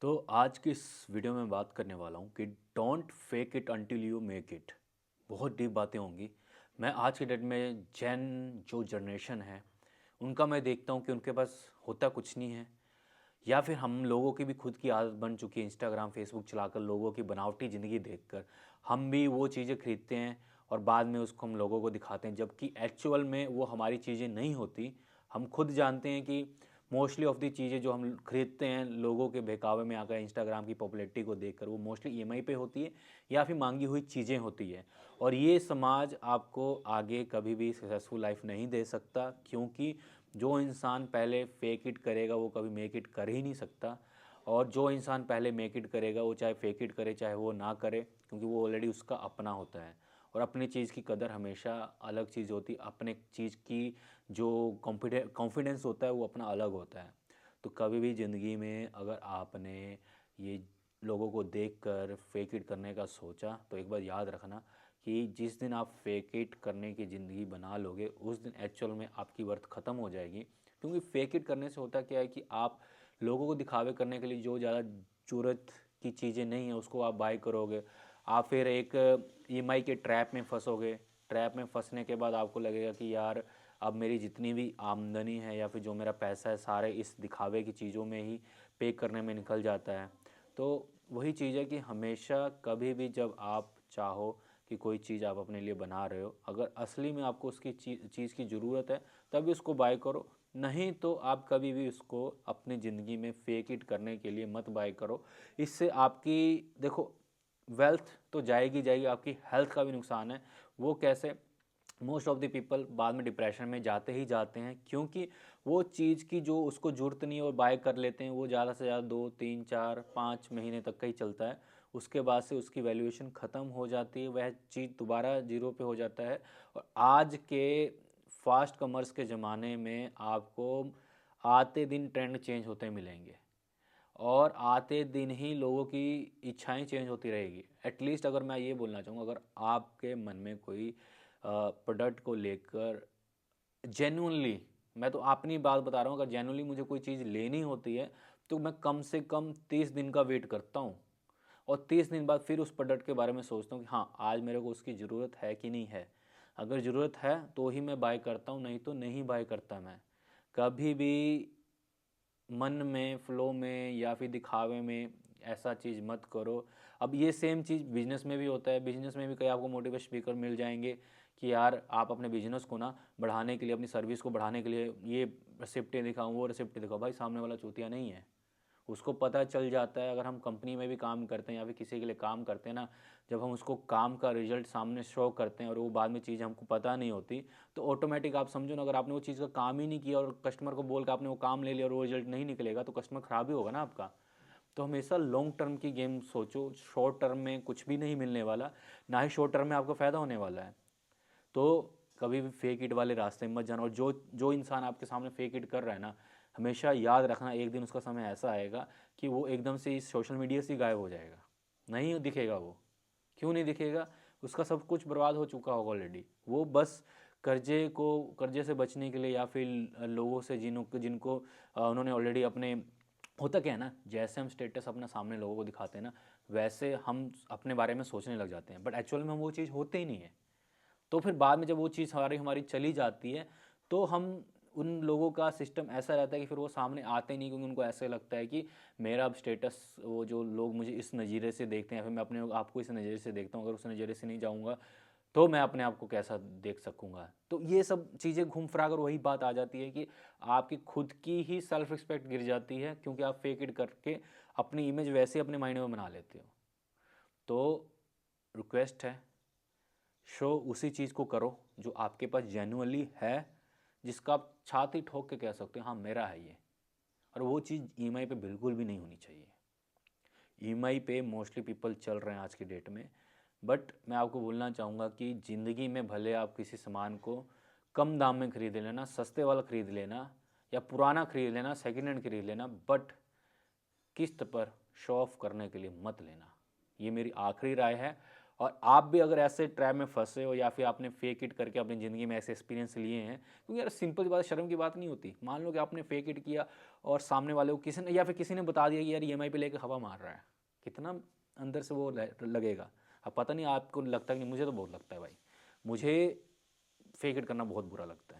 तो आज की इस वीडियो में बात करने वाला हूँ कि don't fake it until you make it. बहुत डीप बातें होंगी। मैं आज के डेट में जो जनरेशन है उनका मैं देखता हूँ कि उनके पास होता कुछ नहीं है, या फिर हम लोगों की भी खुद की आदत बन चुकी है इंस्टाग्राम फेसबुक चलाकर लोगों की बनावटी ज़िंदगी देखकर हम भी वो चीज़ें खरीदते हैं और बाद में उसको हम लोगों को दिखाते हैं, जबकि एक्चुअल में वो हमारी चीज़ें नहीं होती। हम खुद जानते हैं कि मोस्टली ऑफ दी चीज़ें जो हम खरीदते हैं लोगों के बहकावे में आकर इंस्टाग्राम की पॉपुलैरिटी को देखकर वो मोस्टली ईएमआई पे होती है या फिर मांगी हुई चीज़ें होती है। और ये समाज आपको आगे कभी भी सक्सेसफुल लाइफ नहीं दे सकता, क्योंकि जो इंसान पहले फेक इट करेगा वो कभी मेक इट कर ही नहीं सकता। और जो इंसान पहले मेक इट करेगा वो चाहे फेक इट करे चाहे वो ना करे, क्योंकि वो ऑलरेडी उसका अपना होता है। और अपनी चीज़ की कदर हमेशा अलग चीज़ होती है, अपने चीज़ की जो कॉन्फिडेंस होता है वो अपना अलग होता है। तो कभी भी ज़िंदगी में अगर आपने ये लोगों को देखकर फेक इट करने का सोचा तो एक बार याद रखना कि जिस दिन आप फेक इट करने की ज़िंदगी बना लोगे उस दिन एक्चुअल में आपकी वर्थ ख़त्म हो जाएगी। क्योंकि फेक इट करने से होता क्या है कि आप लोगों को दिखावे करने के लिए जो ज़्यादा ज़रूरत की चीज़ें नहीं है उसको आप बाय करोगे। आप फिर एक ईएमआई के ट्रैप में फंसोगे। ट्रैप में फंसने के बाद आपको लगेगा कि यार अब मेरी जितनी भी आमदनी है या फिर जो मेरा पैसा है सारे इस दिखावे की चीज़ों में ही पे करने में निकल जाता है। तो वही चीज़ है कि हमेशा कभी भी जब आप चाहो कि कोई चीज़ आप अपने लिए बना रहे हो, अगर असली में आपको उसकी चीज़ की ज़रूरत है तभी उसको बाय करो। नहीं तो आप कभी भी उसको अपनी ज़िंदगी में फेक इट करने के लिए मत बाय करो। इससे आपकी देखो वेल्थ तो जाएगी जाएगी, आपकी हेल्थ का भी नुकसान है। वो कैसे? मोस्ट ऑफ द पीपल बाद में डिप्रेशन में जाते ही जाते हैं, क्योंकि वो चीज़ की जो उसको ज़रूरत नहीं है और बाय कर लेते हैं। वो ज़्यादा से ज़्यादा 2 3 4 5 महीने तक का ही चलता है। उसके बाद से उसकी वैल्यूएशन ख़त्म हो जाती है, वह चीज़ दोबारा जीरो पे हो जाता है। और आज के फास्ट कॉमर्स के ज़माने में आपको आते दिन ट्रेंड चेंज होते मिलेंगे और आते दिन ही लोगों की इच्छाएं चेंज होती रहेगी। एटलीस्ट अगर मैं ये बोलना चाहूँगा, अगर आपके मन में कोई प्रोडक्ट को लेकर जेन्युइनली, मैं तो अपनी बात बता रहा हूँ, अगर जेन्युइनली मुझे कोई चीज़ लेनी होती है तो मैं कम से कम 30 दिन का वेट करता हूँ और 30 दिन बाद फिर उस प्रोडक्ट के बारे में सोचता हूँ कि हाँ आज मेरे को उसकी ज़रूरत है कि नहीं है। अगर ज़रूरत है तो ही मैं बाय करता हूँ, नहीं तो नहीं बाय करता मैं कभी भी। मन में फ्लो में या फिर दिखावे में ऐसा चीज़ मत करो। अब ये सेम चीज़ बिजनेस में भी होता है। बिजनेस में भी कई आपको मोटिवेशन स्पीकर मिल जाएंगे कि यार आप अपने बिजनेस को ना बढ़ाने के लिए, अपनी सर्विस को बढ़ाने के लिए ये रिसिप्टें दिखाओ वो रिसिप्टें दिखाओ। भाई सामने वाला चूतिया नहीं है, उसको पता चल जाता है। अगर हम कंपनी में भी काम करते हैं या फिर किसी के लिए काम करते हैं ना, जब हम उसको काम का रिजल्ट सामने शो करते हैं और वो बाद में चीज़ हमको पता नहीं होती, तो ऑटोमेटिक आप समझो ना, अगर आपने वो चीज़ का काम ही नहीं किया और कस्टमर को बोल के आपने वो काम ले लिया और वो रिजल्ट नहीं निकलेगा तो कस्टमर ख़राब ही होगा ना आपका। तो हमेशा लॉन्ग टर्म की गेम सोचो। शॉर्ट टर्म में कुछ भी नहीं मिलने वाला, ना ही शॉर्ट टर्म में आपको फ़ायदा होने वाला है। तो कभी भी फेक इट वाले रास्ते में मत जाना। और जो जो इंसान आपके सामने फेक इट कर रहा है ना, हमेशा याद रखना एक दिन उसका समय ऐसा आएगा कि वो एकदम से इस सोशल मीडिया से ही गायब हो जाएगा, नहीं दिखेगा वो। क्यों नहीं दिखेगा? उसका सब कुछ बर्बाद हो चुका होगा ऑलरेडी। वो बस कर्जे से बचने के लिए या फिर लोगों से जिनको जिनको उन्होंने ऑलरेडी अपने, होता क्या है ना, जैसे हम स्टेटस अपना सामने लोगों को दिखाते हैं ना वैसे हम अपने बारे में सोचने लग जाते हैं, बट एक्चुअल में हम वो चीज़ होते ही नहीं है। तो फिर बाद में जब वो चीज़ हमारी हमारी चली जाती है तो हम, उन लोगों का सिस्टम ऐसा रहता है कि फिर वो सामने आते नहीं, क्योंकि उनको ऐसे लगता है कि मेरा अब स्टेटस, वो जो लोग मुझे इस नज़रिए से देखते हैं या फिर मैं अपने आप को इस नज़रिए से देखता हूँ, अगर उस नज़रिए से नहीं जाऊँगा तो मैं अपने आप को कैसा देख सकूँगा। तो ये सब चीज़ें घूम फिरा कर वही बात आ जाती है कि आपकी खुद की ही सेल्फ रिस्पेक्ट गिर जाती है, क्योंकि आप फेक इट करके अपनी इमेज वैसे अपने माइंड में बना लेते हो। तो रिक्वेस्ट है, शो उसी चीज़ को करो जो आपके पास जेन्युइनली है, जिसका आप छाती ठोक के कह सकते हो हाँ मेरा है ये। और वो चीज़ ईएमआई पे बिल्कुल भी नहीं होनी चाहिए। ईएमआई पे मोस्टली पीपल चल रहे हैं आज की डेट में। बट मैं आपको बोलना चाहूँगा कि ज़िंदगी में भले आप किसी सामान को कम दाम में ख़रीद लेना, सस्ते वाला ख़रीद लेना या पुराना ख़रीद लेना, सेकेंड हैंड ख़रीद लेना, बट किस्त पर शो ऑफ करने के लिए मत लेना। ये मेरी आखिरी राय है। और आप भी अगर ऐसे ट्रैप में फंसे हो या फिर आपने फेक इट करके अपनी ज़िंदगी में ऐसे एक्सपीरियंस लिए हैं, क्योंकि यार सिंपल सी बात, शर्म की बात नहीं होती। मान लो कि आपने फेक इट किया और सामने वाले को किसी ने या फिर किसी ने बता दिया कि यार ईएमआई पे लेके हवा मार रहा है, कितना अंदर से वो लगेगा। अब पता नहीं आपको लगता है कि नहीं, मुझे तो बहुत लगता है भाई, मुझे फेक इट करना बहुत बुरा लगता है।